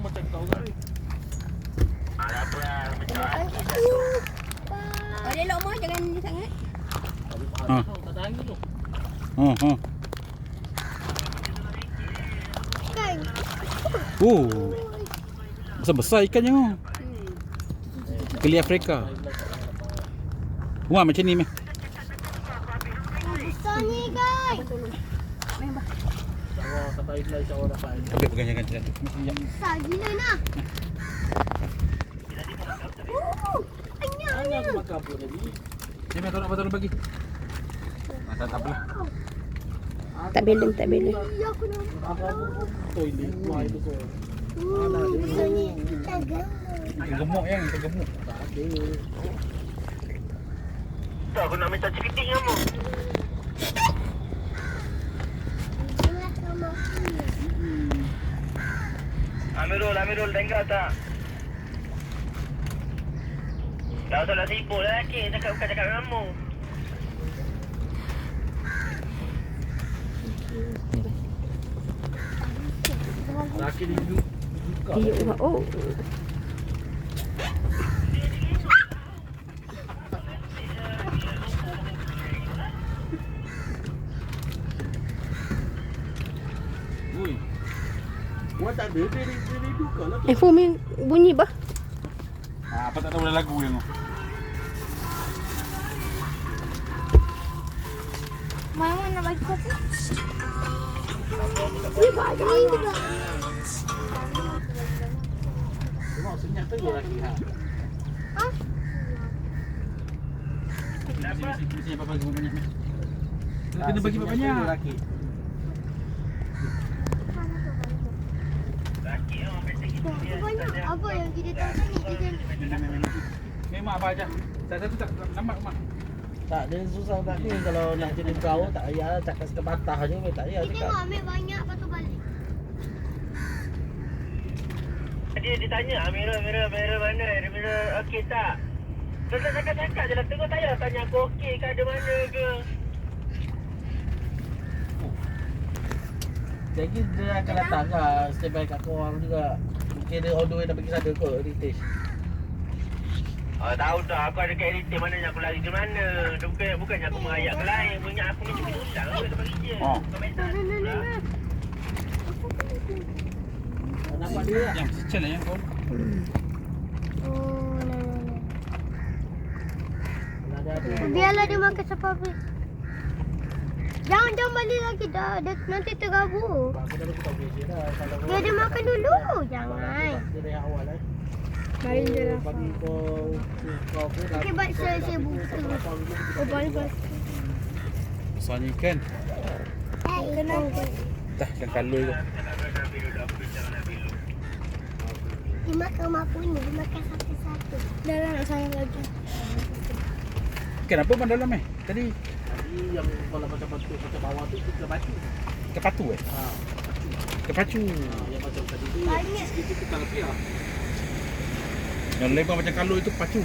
macam kau tadi. Oh, dia lok mah jangan ni sangat. Tak ada angin tu. Kan. Besar-besar ikannya. Keli Afrika. Wah, macam ni meh. Besar ni guys. InsyaAllah kata Iblis InsyaAllah dapat. Tapi pegang jangan macam tu. Besar gila nak. Hanya aku makan apa tadi? Ni meh tak nak bagi. Tak apalah. Tak beleng. Ya aku nak. Apa-apa toilet keluar itu kau. Besar ni kita gemuk. Ikan gemuk yang, ikan gemuk. Tak ada. Tak, aku nak minta ceriting kamu. Amirul, dengar tak? Tak usah nak sibuk lah lelaki, bukan cakap dengan kamu. Laki ni duduk. Oh. Ui. Buat tak ada, dia duka lah. Fumi bunyi bah. Apa tak tahu lagu yang. Mama nak bagi satu. Ni bagi juga. Tengok senyap tu lelaki ha. Mesti apa bagi banyak meh. Kena bagi banyak. Lelaki. Banyak apa yang kita tahu ni? Memang apa aja. Satu tak nampak mak. Tak, dia susah tak ni kalau nak jadi kau tak payah cakap sekepatah je tak payah Kita cakap. tengok ambil banyak lepas tu balik. Dia tanya, Amirul mana? Amirul okey tak? Terus cakap je lah, tengok tak payah tanya aku okey ke ada mana ke. Jadi dia akan datang lah step by kat korang juga. Mungkin dia all the way dah pergi sana kot, heritage. Tahu tak, aku ada kat editor mana aku lari ke mana. Dia bukannya aku merayak ke lain. Punya aku ni cuma ulang aku kata bagi je. Oh. Kau main tak? Nampak dia tak? Yang kecil lah yang kau. Oh, Kalau ada biarlah dia makan sampai habis. Jangan balik lagi dah. Dia nanti tergabung. aku dah buka beza dah. Kalau Dia makan dulu. Jangan. dia dari awal lah. Mari je lah. Bagi kau pun dah. Okey, baik saya buka. Oh, balik. Besarnya ikan. Kenapa? Dah ikan kalui tu. Dia makan mak punya. Dia makan satu-satu. Dah lah nak sayang lagi. Ikan apa ban dalam tadi? Tadi yang kalau macam bawah tu kita batu. Kepatu Ha. Kepacu. Yang macam tadi tu Banyak. sikit kita lebih lah. Yang lebar macam kalui tu pacu.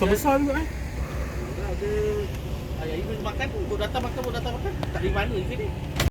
Besar juga Ada ayah ibu makan, buat datang makan. Tak di mana sini.